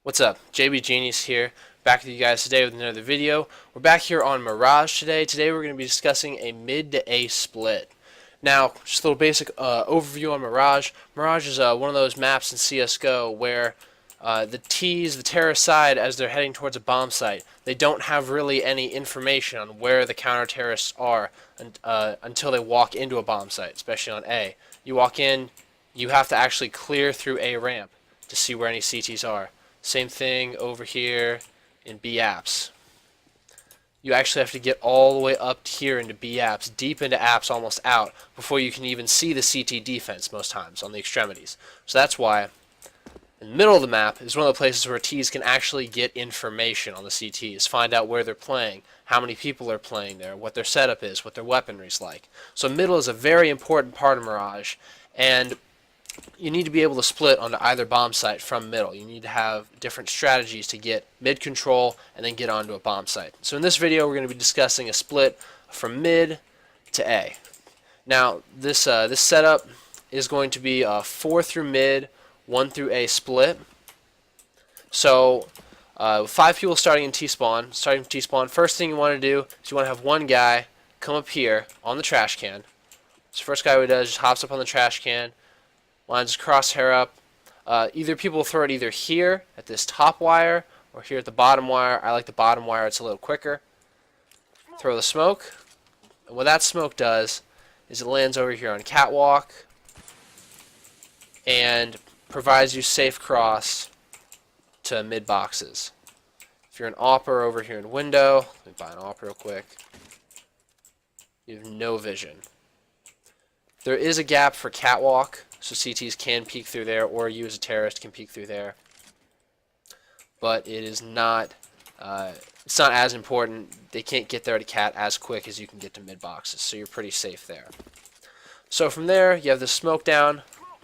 What's up? JB Genius here, back with you guys today with another video. We're back here on Mirage today. Today we're going to be discussing a mid to A split. Now, just a little basic overview on Mirage. Mirage is one of those maps in CSGO where the terrorist side, as they're heading towards a bomb site, they don't have really any information on where the counter-terrorists are until they walk into a bomb site, especially on A. You walk in, you have to actually clear through A ramp to see where any CTs are. Same thing over here in B apps. You actually have to get all the way up here into B apps, deep into apps, almost out, before you can even see the CT defense most times on the extremities. So that's why in the middle of the map is one of the places where Ts can actually get information on the CTs, find out where they're playing, how many people are playing there, what their setup is, what their weaponry is like. So middle is a very important part of Mirage, and you need to be able to split onto either bomb site from middle. You need to have different strategies to get mid control and then get onto a bomb site. So in this video we're going to be discussing a split from mid to A. Now this setup is going to be a 4 through mid, 1 through A split. So 5 people starting in T-spawn. Starting from T-spawn, first thing you want to do is you want to have one guy come up here on the trash can. So first guy who does just hops up on the trash can, lines his crosshair up. Either people throw it either here at this top wire or here at the bottom wire. I like the bottom wire, it's a little quicker. Throw the smoke. And what that smoke does is it lands over here on catwalk and provides you safe cross to mid boxes. If you're an AWPer over here in window, let me buy an AWP real quick. You have no vision. There is a gap for catwalk, so CTs can peek through there, or you as a terrorist can peek through there. But it is not, it's not as important. They can't get there to cat as quick as you can get to mid boxes, so you're pretty safe there. So from there, you have the smoke down.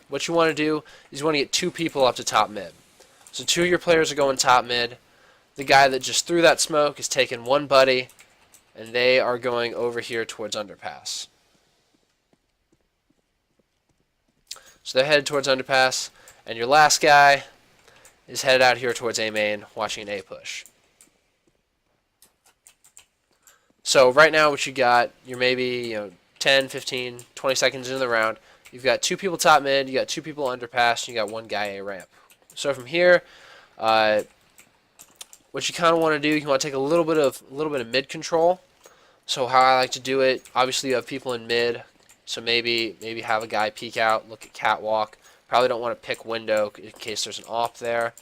What you want to do is you want to get 2 people up to top mid. So 2 of your players are going top mid. The guy that just threw that smoke is taking one buddy, and they are going over here towards underpass. So they're headed towards underpass, and your last guy is headed out here towards A main, watching an A push. So right now what you got, you're maybe 10, 15, 20 seconds into the round. You've got 2 people top mid, you got 2 people underpass, and you got 1 guy A ramp. So from here, what you kind of want to do, you want to take a little bit of mid control. So how I like to do it, obviously you have people in mid. So maybe have a guy peek out, look at catwalk. Probably don't want to pick window in case there's an AWP there.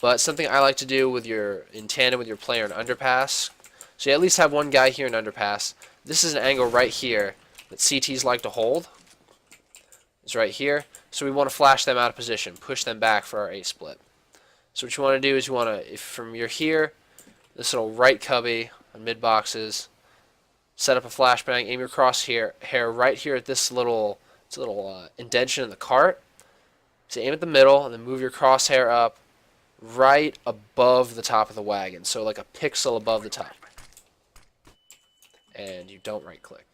But something I like to do in tandem with your player in underpass. So you at least have one guy here in underpass. This is an angle right here that CTs like to hold. It's right here. So we want to flash them out of position, push them back for our A split. So what you want to do is you want to, if from your here, this little right cubby on mid boxes, set up a flashbang, aim your crosshair right here at this little indentation in the cart. So aim at the middle and then move your crosshair up right above the top of the wagon. So like a pixel above the top. And you don't right click.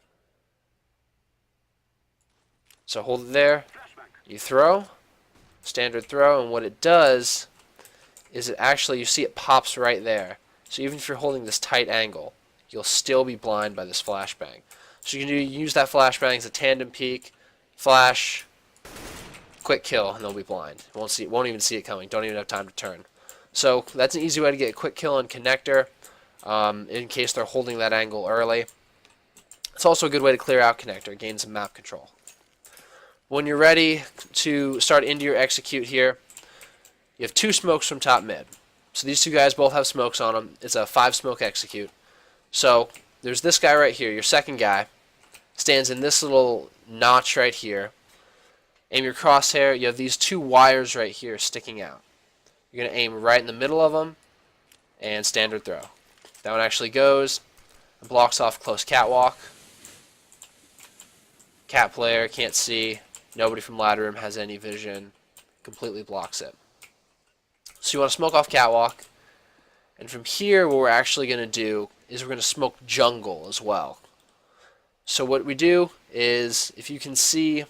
So hold it there. You throw. Standard throw. And what it does is it actually, you see it pops right there. So even if you're holding this tight angle, you'll still be blind by this flashbang. So you can use that flashbang as a tandem peek, flash, quick kill, and they'll be blind. Won't even see it coming. Don't even have time to turn. So that's an easy way to get a quick kill on connector, in case they're holding that angle early. It's also a good way to clear out connector, gain some map control. When you're ready to start into your execute here, you have 2 smokes from top mid. So these 2 guys both have smokes on them. It's a 5 smoke execute. So there's this guy right here, your second guy, stands in this little notch right here. Aim your crosshair, you have these 2 wires right here sticking out. You're going to aim right in the middle of them and standard throw. That one actually goes and blocks off close catwalk. Cat player can't see, nobody from ladder room has any vision, completely blocks it. So you want to smoke off catwalk, and from here what we're actually going to do is we're going to smoke jungle as well. So what we do is, if you can see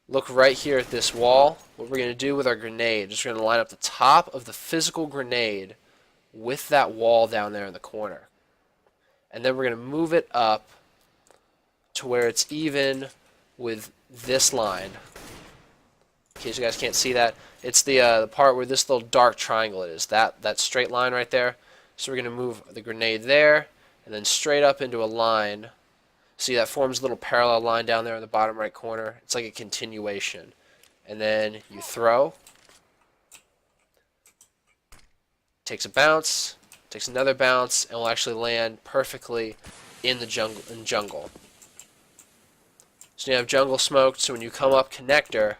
look right here at this wall. What we're going to do with our grenade is we're going to line up the top of the physical grenade with that wall down there in the corner. And then we're going to move it up to where it's even with this line. In case you guys can't see that, it's the part where this little dark triangle is, that straight line right there. So we're going to move the grenade there, and then straight up into a line. See, that forms a little parallel line down there in the bottom right corner. It's like a continuation. And then you throw. Takes a bounce, takes another bounce, and will actually land perfectly in the jungle. So you have jungle smoked, so when you come up connector,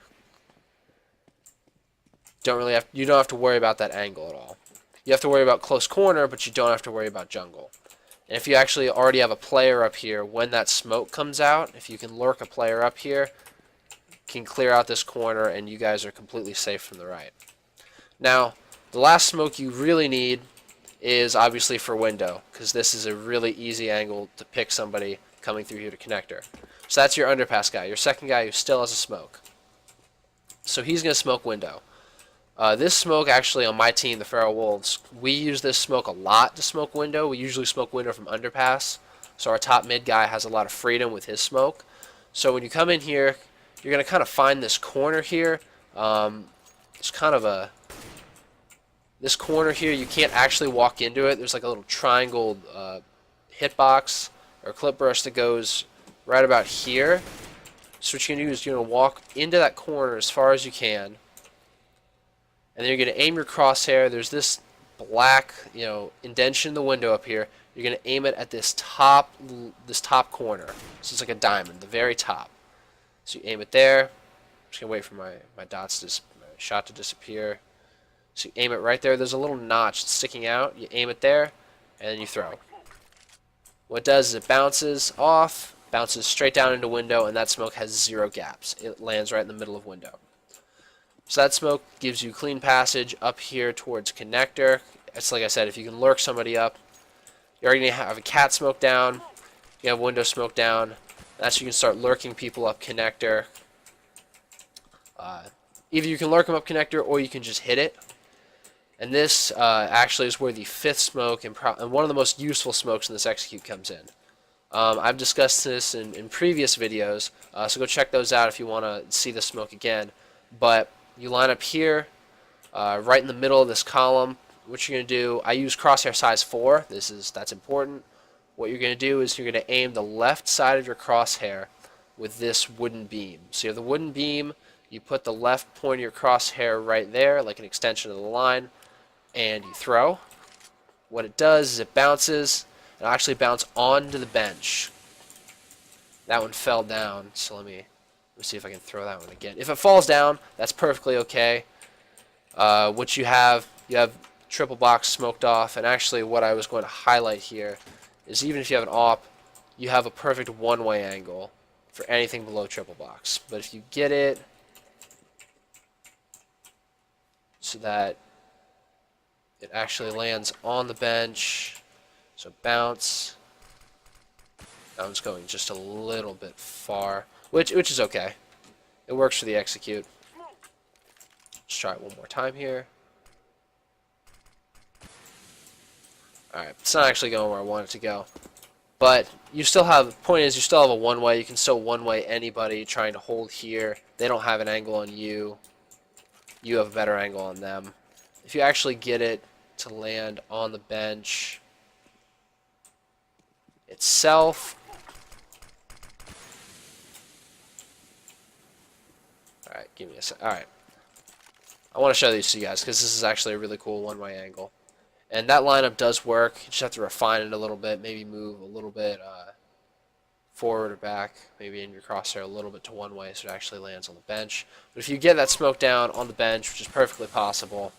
you don't have to worry about that angle at all. You have to worry about close corner, but you don't have to worry about jungle. And if you actually already have a player up here, when that smoke comes out, if you can lurk a player up here, can clear out this corner, and you guys are completely safe from the right. Now, the last smoke you really need is obviously for window, because this is a really easy angle to pick somebody coming through here to connector. So that's your underpass guy, your second guy who still has a smoke. So he's going to smoke window. This smoke, actually, on my team, the Feral Wolves, we use this smoke a lot to smoke window. We usually smoke window from underpass, so our top mid guy has a lot of freedom with his smoke. So when you come in here, you're going to kind of find this corner here. It's kind of this corner here, you can't actually walk into it. There's like a little triangle hitbox or clip brush that goes right about here. So what you're going to do is you're going to walk into that corner as far as you can. And then you're going to aim your crosshair. There's this black, indentation in the window up here. You're going to aim it at this top corner. So it's like a diamond, the very top. So you aim it there. I'm just going to wait for my shot to disappear. So you aim it right there. There's a little notch sticking out. You aim it there, and then you throw. What it does is it bounces off, bounces straight down into window, and that smoke has 0 gaps. It lands right in the middle of window. So that smoke gives you clean passage up here towards connector. It's like I said, if you can lurk somebody up, you're already going to have a cat smoke down, you have window smoke down. That's you can start lurking people up connector. Either you can lurk them up connector or you can just hit it. And this actually is where the 5th smoke and one of the most useful smokes in this execute comes in. I've discussed this in previous videos, so go check those out if you want to see the smoke again. But you line up here, right in the middle of this column. What you're going to do, I use crosshair size 4. That's important. What you're going to do is you're going to aim the left side of your crosshair with this wooden beam. So you have the wooden beam, you put the left point of your crosshair right there, like an extension of the line, and you throw. What it does is it bounces. It'll actually bounce onto the bench. That one fell down, so let me see if I can throw that one again. If it falls down, that's perfectly okay. What you have triple box smoked off, and actually what I was going to highlight here is even if you have an AWP, you have a perfect one-way angle for anything below triple box. But if you get it so that it actually lands on the bench, so bounce, that one's going just a little bit far, which is okay. It works for the execute. Let's try it one more time here. Alright, it's not actually going where I want it to go. But you still have, the point is you still have a one-way. You can still one-way anybody trying to hold here. They don't have an angle on you. You have a better angle on them. If you actually get it to land on the bench itself. Alright, give me a sec. Alright. I want to show these to you guys because this is actually a really cool one-way angle. And that lineup does work. You just have to refine it a little bit, maybe move a little bit forward or back, maybe in your crosshair a little bit to one way so it actually lands on the bench. But if you get that smoke down on the bench, which is perfectly possible,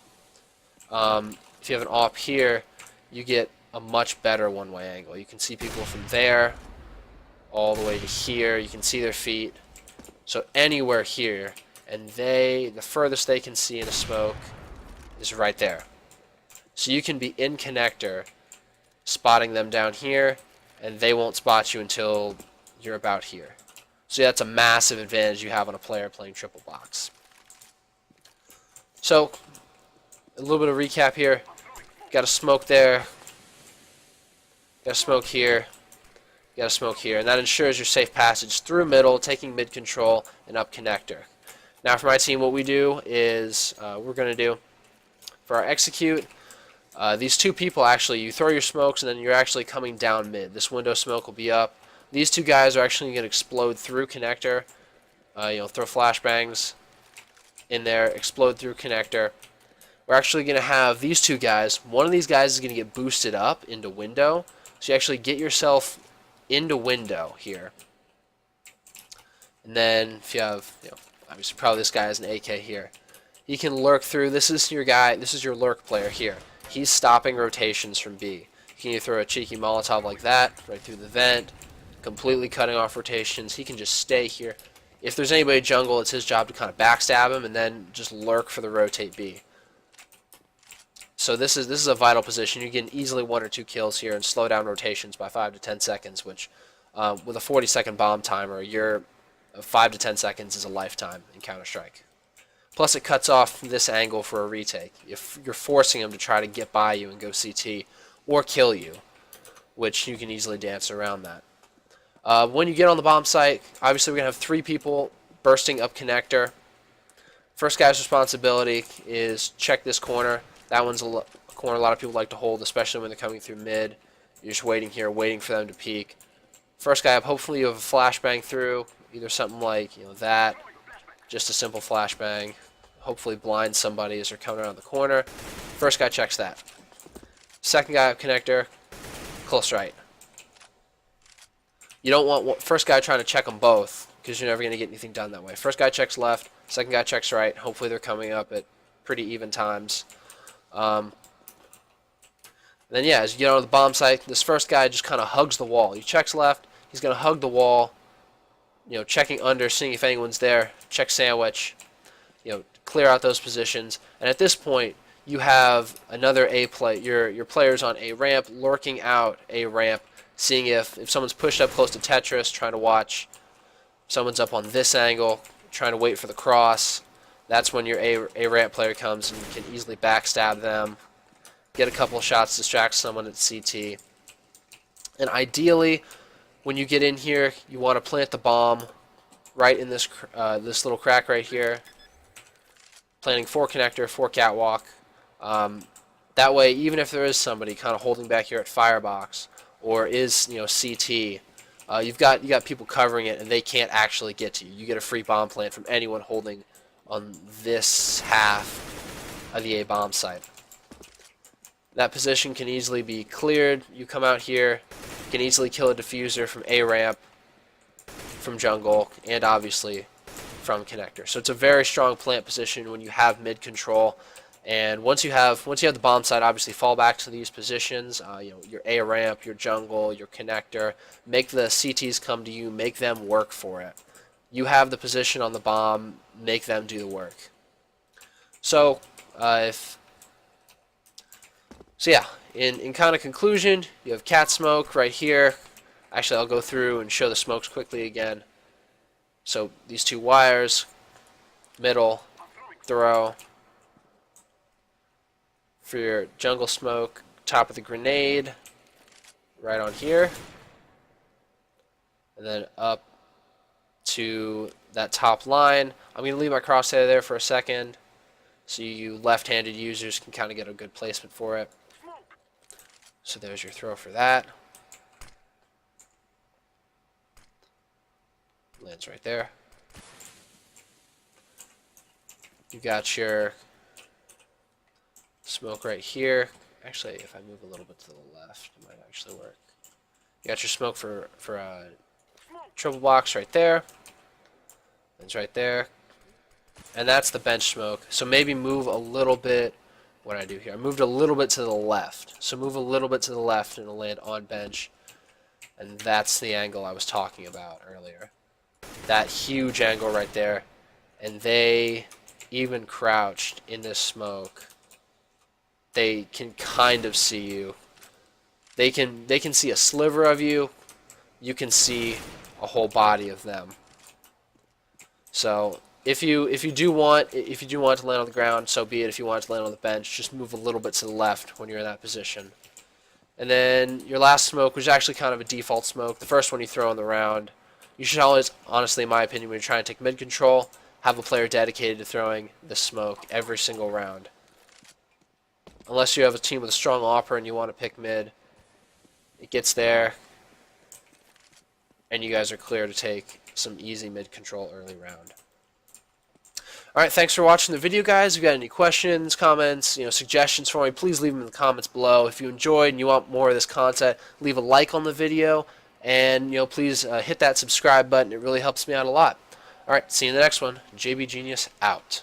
if you have an AWP here, you get a much better one-way angle. You can see people from there all the way to here. You can see their feet. So anywhere here, and the furthest they can see in a smoke is right there. So you can be in connector, spotting them down here, and they won't spot you until you're about here. So yeah, that's a massive advantage you have on a player playing triple box. So a little bit of recap here. Got a smoke there. Got a smoke here. Got a smoke here, and that ensures your safe passage through middle, taking mid control and up connector. Now for my team, what we do is we're going to do for our execute. These two people, actually, you throw your smokes and then you're actually coming down mid. This window smoke will be up. These two guys are actually going to explode through connector. Throw flashbangs in there, explode through connector. We're actually going to have these two guys. One of these guys is going to get boosted up into window. So you actually get yourself into window here. And then if you have, obviously probably this guy has an AK here. He can lurk through. This is your guy. This is your lurk player here. He's stopping rotations from B. You can either throw a cheeky Molotov like that, right through the vent, completely cutting off rotations. He can just stay here. If there's anybody jungle, it's his job to kind of backstab him and then just lurk for the rotate B. So this is a vital position. You get easily 1 or 2 kills here and slow down rotations by 5 to 10 seconds, which with a 40-second bomb timer, your 5 to 10 seconds is a lifetime in Counter-Strike. Plus it cuts off this angle for a retake. If you're forcing him to try to get by you and go CT or kill you, which you can easily dance around that. When you get on the bomb site, obviously we're going to have 3 people bursting up connector. First guy's responsibility is check this corner. That one's a corner a lot of people like to hold, especially when they're coming through mid. You're just waiting here, waiting for them to peek. First guy up, hopefully you have a flashbang through, either something like that, just a simple flashbang. Hopefully blind somebody as they're coming around the corner. First guy checks that. Second guy up connector, close right. You don't want first guy trying to check them both, because you're never going to get anything done that way. First guy checks left, second guy checks right. Hopefully they're coming up at pretty even times. Then yeah, as you get on the bomb site, this first guy just kind of hugs the wall. He checks left, he's going to hug the wall, checking under, seeing if anyone's there, check sandwich, clear out those positions. And at this point, you have another A play. Your player's on A ramp, lurking out A ramp, seeing if someone's pushed up close to Tetris, trying to watch. Someone's up on this angle, trying to wait for the cross. That's when your A ramp player comes and you can easily backstab them, get a couple of shots, distract someone at CT. And ideally, when you get in here, you want to plant the bomb right in this little crack right here. Planting 4 connector, 4 catwalk. That way, even if there is somebody kind of holding back here at firebox or is CT, you've got people covering it and they can't actually get to you. You get a free bomb plant from anyone holding on this half of the A bomb site. That position can easily be cleared. You come out here, you can easily kill a diffuser from A ramp, from jungle, and obviously from connector. So it's a very strong plant position when you have mid control. And once you have the bomb site, obviously fall back to these positions. Your A ramp, your jungle, your connector. Make the CTs come to you. Make them work for it. You have the position on the bomb. Make them do the work. So in kind of conclusion, you have cat smoke right here. Actually, I'll go through and show the smokes quickly again. So these 2 wires, middle, throw. For your jungle smoke, top of the grenade, right on here. And then up to that top line. I'm going to leave my crosshair there for a second so you left-handed users can kind of get a good placement for it. So there's your throw for that. Lands right there. You got your smoke right here. Actually, if I move a little bit to the left, it might actually work. You got your smoke for triple box right there. It's right there. And that's the bench smoke. So maybe move a little bit. What did I do here? I moved a little bit to the left. So move a little bit to the left and it'll land on bench. And that's the angle I was talking about earlier. That huge angle right there. And they, even crouched in this smoke, they can kind of see you. They can see a sliver of you. You can see a whole body of them. So if you do want to land on the ground, so be it. If you want to land on the bench, just move a little bit to the left when you're in that position. And then your last smoke, which is actually kind of a default smoke, the first one you throw in the round. You should always, honestly, in my opinion, when you're trying to take mid control, have a player dedicated to throwing the smoke every single round. Unless you have a team with a strong offer and you want to pick mid, it gets there, and you guys are clear to take some easy mid control early round. Alright, thanks for watching the video, guys. If you got any questions, comments, suggestions for me, please leave them in the comments below. If you enjoyed and you want more of this content, leave a like on the video, and please hit that subscribe button. It really helps me out a lot. Alright, see you in the next one. JB Genius out.